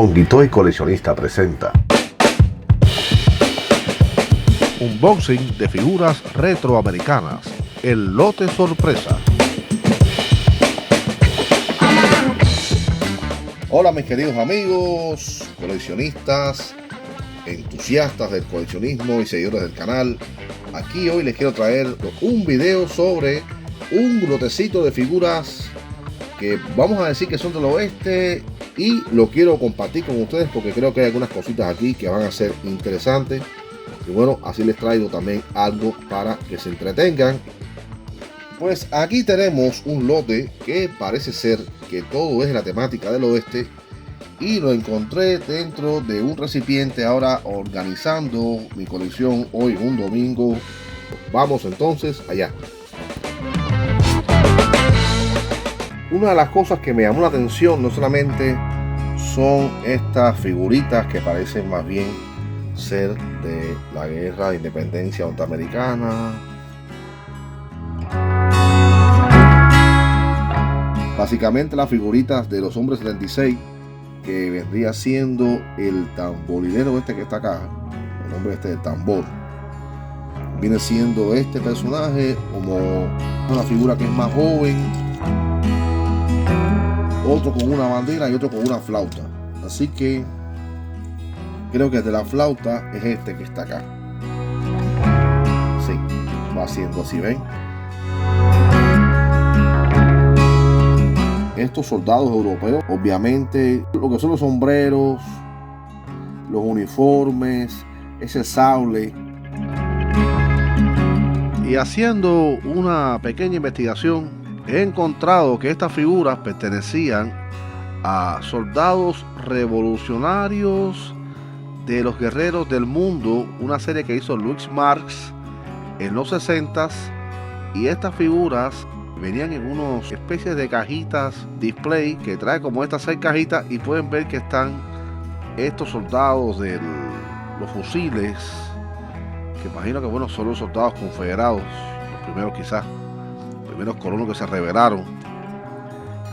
Honky Toy Coleccionista presenta Unboxing de figuras retroamericanas, el lote sorpresa. Hola mis queridos amigos, coleccionistas, entusiastas del coleccionismo y seguidores del canal. Aquí hoy les quiero traer un video sobre un lotecito de figuras que vamos a decir que son del oeste, y lo quiero compartir con ustedes porque creo que hay algunas cositas aquí que van a ser interesantes. Y bueno, así les traigo también algo para que se entretengan. Pues aquí tenemos un lote que parece ser que todo es la temática del oeste, y lo encontré dentro de un recipiente ahora organizando mi colección hoy un domingo. Vamos entonces allá. Una de las cosas que me llamó la atención no solamente son estas figuritas que parecen más bien ser de la guerra de independencia norteamericana. Básicamente las figuritas de los hombres 76, que vendría siendo el tamborilero este que está acá, el hombre este del tambor. Viene siendo este personaje como una figura que es más joven, otro con una bandera y otro con una flauta. Así que creo que el de la flauta es este que está acá. Sí, va haciendo así, ¿ven? Estos soldados europeos, obviamente, lo que son los sombreros, los uniformes, ese sable. Y haciendo una pequeña investigación, he encontrado que estas figuras pertenecían a soldados revolucionarios de los guerreros del mundo, una serie que hizo Louis Marx en los 60s, y estas figuras venían en unas especies de cajitas display que trae como estas 6 cajitas, y pueden ver que están estos soldados de los fusiles, que imagino que bueno, son los soldados confederados, los primeros quizás, los primeros colonos que se rebelaron.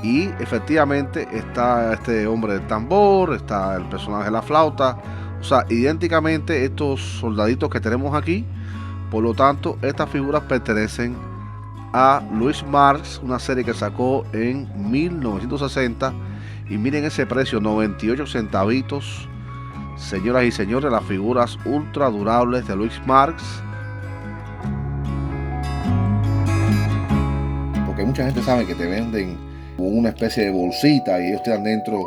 Y efectivamente está este hombre del tambor, está el personaje de la flauta, o sea, idénticamente estos soldaditos que tenemos aquí. Por lo tanto, estas figuras pertenecen a Louis Marx, una serie que sacó en 1960, y miren ese precio, 98 centavitos. Señoras y señores, las figuras ultra durables de Louis Marx. Porque mucha gente sabe que te venden una especie de bolsita y ellos tienen dentro,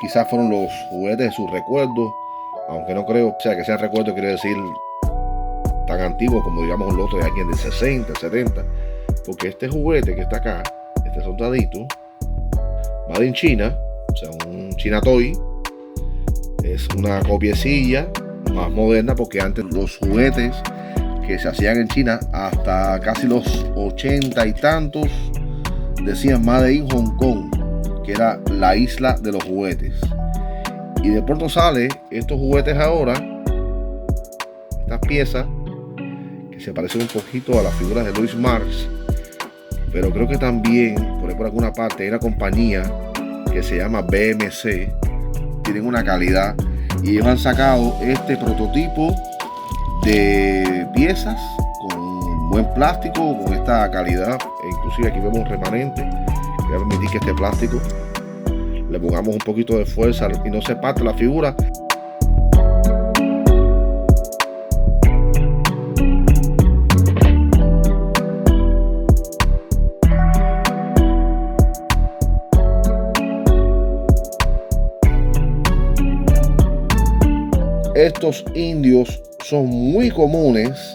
quizás fueron los juguetes de sus recuerdos, aunque no creo, o sea, que sea recuerdo quiere decir tan antiguo como digamos un lote de alguien de 60, 70, porque este juguete que está acá, este soldadito, made in China, o sea, un China Toy, es una copiecilla más moderna, porque antes los juguetes que se hacían en China hasta casi los 80 y tantos decían Made in Hong Kong, que era la isla de los juguetes. Y de pronto sale estos juguetes ahora, estas piezas que se parecen un poquito a las figuras de Louis Marx, pero creo que también por alguna parte hay una compañía que se llama BMC, tienen una calidad, y ellos han sacado este prototipo de piezas con buen plástico, con esta calidad. E inclusive aquí vemos un remanente. Voy a permitir que este plástico le pongamos un poquito de fuerza y no se parte la figura. Estos indios son muy comunes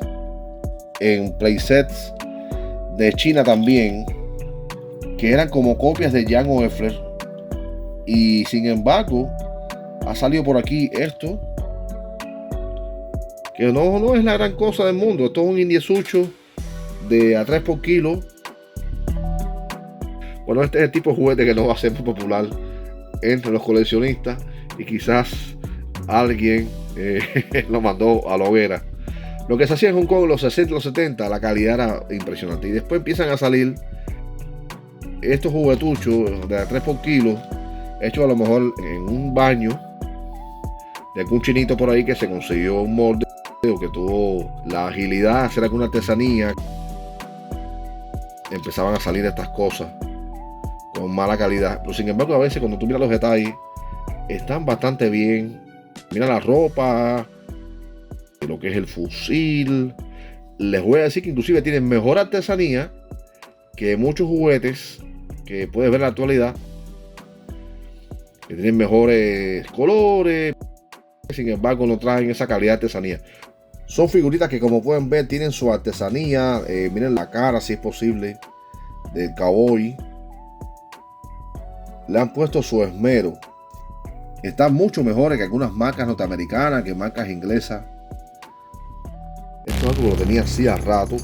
en playsets de China también, que eran como copias de Jan Oefler, y sin embargo ha salido por aquí esto, que no es la gran cosa del mundo. Esto es un indiesucho de a 3 por kilo. Bueno, este es el tipo de juguete que no va a ser muy popular entre los coleccionistas, y quizás alguien lo mandó a la hoguera. Lo que se hacía en Hong Kong en los 60 y los 70, la calidad era impresionante, y después empiezan a salir estos juguetuchos de a 3 por kilo, hechos a lo mejor en un baño de algún chinito por ahí que se consiguió un molde o que tuvo la agilidad de hacer alguna artesanía. Empezaban a salir estas cosas con mala calidad, pero sin embargo a veces cuando tú miras los detalles están bastante bien. Mira la ropa, lo que es el fusil. Les voy a decir que inclusive tienen mejor artesanía que muchos juguetes que puedes ver en la actualidad, que tienen mejores colores, sin embargo no traen esa calidad de artesanía. Son figuritas que, como pueden ver, tienen su artesanía. Miren la cara, si es posible, del cowboy. Le han puesto su esmero. Están mucho mejores que algunas marcas norteamericanas, que marcas inglesas. Esto es algo que lo tenía así a rato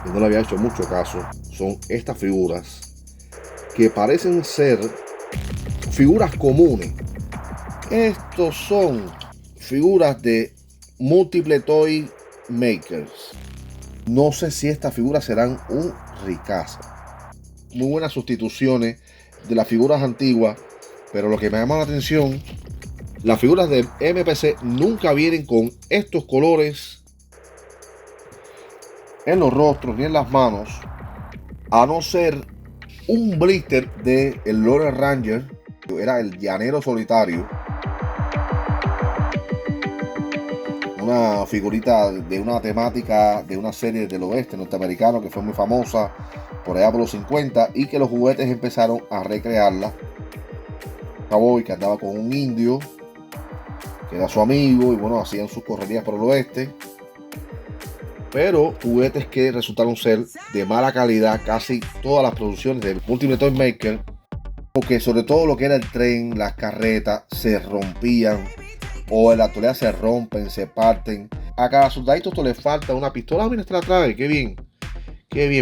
y no le había hecho mucho caso. Son estas figuras que parecen ser figuras comunes. Estos son figuras de Multiple Toy Makers. No sé si estas figuras serán un ricazo. Muy buenas sustituciones de las figuras antiguas, pero lo que me llama la atención, las figuras de MPC nunca vienen con estos colores en los rostros ni en las manos, a no ser un blister de el Lone Ranger, que era el llanero solitario. Una figurita de una temática de una serie del oeste norteamericano que fue muy famosa por allá por los 50 y que los juguetes empezaron a recrearla. Cowboy que andaba con un indio que era su amigo y bueno, hacían sus correrías por el oeste, pero juguetes que resultaron ser de mala calidad. Casi todas las producciones de Multiple Toy Maker, porque sobre todo lo que era el tren, las carretas, se rompían, o en la actualidad se rompen, se parten. A cada soldadito esto le falta una pistola. Mira, esta la trae, qué bien,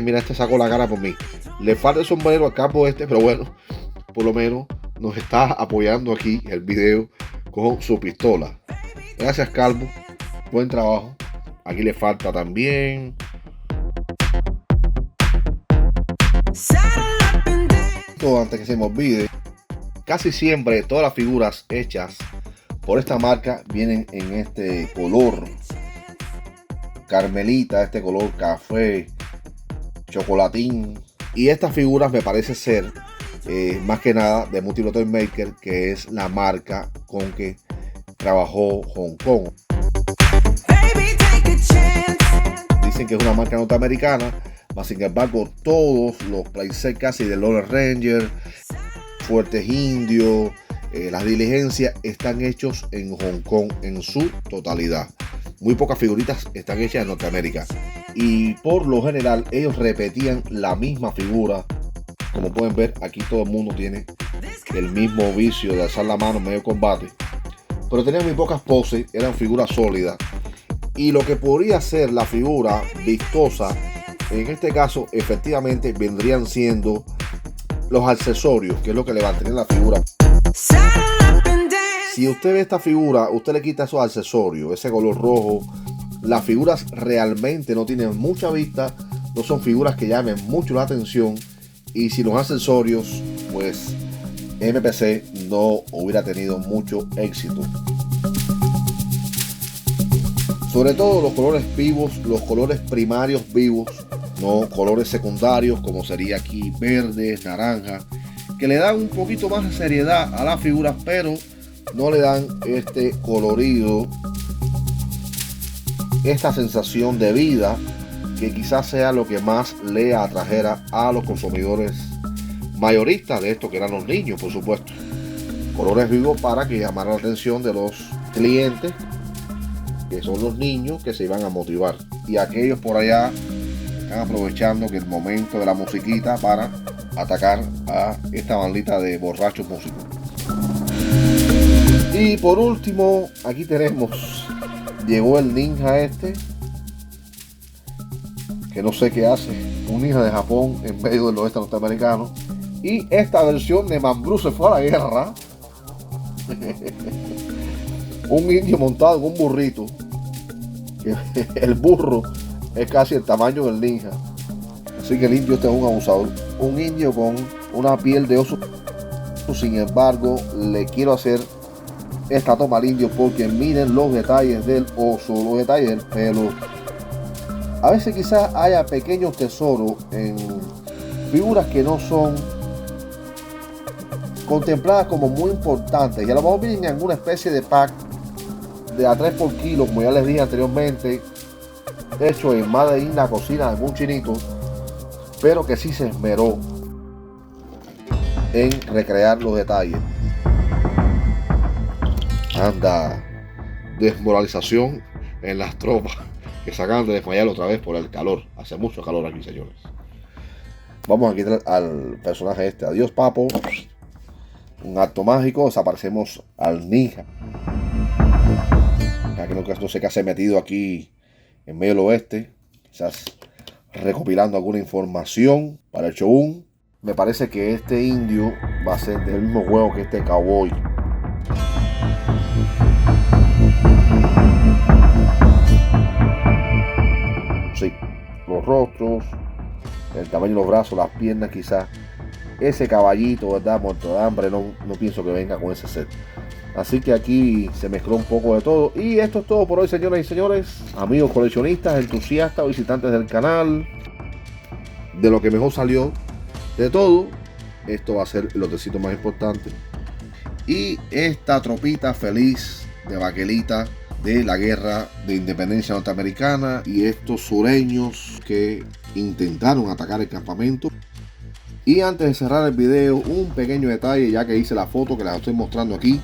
mira, este sacó la cara por mí. Le falta el sombrero al capo este, pero bueno, por lo menos nos está apoyando aquí el video con su pistola. Gracias, Calvo, buen trabajo. Aquí le falta también. Antes que se me olvide, casi siempre todas las figuras hechas por esta marca vienen en este color carmelita, este color café, chocolatín. Y estas figuras me parece ser más que nada de Multiple Toy Maker, que es la marca con que trabajó Hong Kong. Dicen que es una marca norteamericana, mas sin embargo todos los playsets casi de Lone Ranger, Fuertes Indios, las diligencias están hechos en Hong Kong en su totalidad. Muy pocas figuritas están hechas en Norteamérica y por lo general ellos repetían la misma figura. Como pueden ver, aquí todo el mundo tiene el mismo vicio de alzar la mano en medio de combate, pero tenían muy pocas poses, eran figuras sólidas. Y lo que podría ser la figura vistosa, en este caso efectivamente vendrían siendo los accesorios, que es lo que le mantiene la figura. Si usted ve esta figura, usted le quita esos accesorios, ese color rojo, las figuras realmente no tienen mucha vista, no son figuras que llamen mucho la atención, y sin los accesorios, pues MPC no hubiera tenido mucho éxito. Sobre todo los colores vivos, los colores primarios vivos, no colores secundarios como sería aquí verdes, naranja, que le dan un poquito más de seriedad a las figuras, pero no le dan este colorido, esta sensación de vida que quizás sea lo que más le atrajera a los consumidores mayoristas de esto, que eran los niños, por supuesto. Colores vivos para que llamara la atención de los clientes, que son los niños, que se iban a motivar, y aquellos por allá están aprovechando que el momento de la musiquita para atacar a esta bandita de borrachos músicos. Y por último, aquí tenemos, llegó el ninja este, que no sé qué hace, un ninja de Japón en medio del oeste norteamericano, y esta versión de Man Bruce se fue a la guerra. Un indio montado en un burrito, que el burro es casi el tamaño del ninja, así que el indio este es un abusador, un indio con una piel de oso. Sin embargo, le quiero hacer esta toma al indio, porque miren los detalles del oso, los detalles del pelo. A veces quizás haya pequeños tesoros en figuras que no son contempladas como muy importantes, y a lo mejor vienen en alguna especie de pack de a 3 por kilo, como ya les dije anteriormente, hecho en Made in la cocina de algún chinito, pero que sí se esmeró en recrear los detalles. Anda, desmoralización en las tropas que se acaban de desmayar otra vez por el calor. Hace mucho calor aquí, señores. Vamos a quitar al personaje este. Adiós, papo. Un acto mágico. Desaparecemos al ninja. Aquí no sé qué se ha metido aquí en medio del oeste. Quizás recopilando alguna información para el Shogun. Me parece que este indio va a ser del mismo juego que este cowboy. Sí, los rostros, el tamaño de los brazos, las piernas, quizás ese caballito, ¿verdad? Muerto de hambre, no pienso que venga con ese set. Así que aquí se mezcló un poco de todo. Y esto es todo por hoy, señoras y señores, amigos coleccionistas, entusiastas, visitantes del canal. De lo que mejor salió de todo, esto va a ser el lotecito más importante. Y esta tropita feliz de baquelita de la guerra de independencia norteamericana, y estos sureños que intentaron atacar el campamento. Y antes de cerrar el video, un pequeño detalle, ya que hice la foto que les estoy mostrando aquí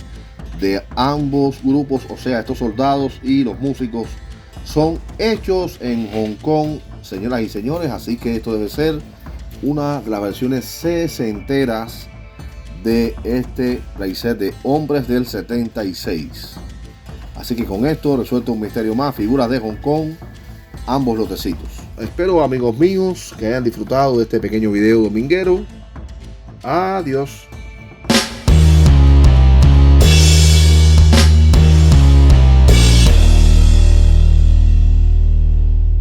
de ambos grupos, o sea, estos soldados y los músicos son hechos en Hong Kong, señoras y señores. Así que esto debe ser una de las versiones sesenteras de este playset de Hombres del 76. Así que con esto resuelto un misterio más, figuras de Hong Kong, ambos lotecitos. Espero, amigos míos, que hayan disfrutado de este pequeño video dominguero. Adiós.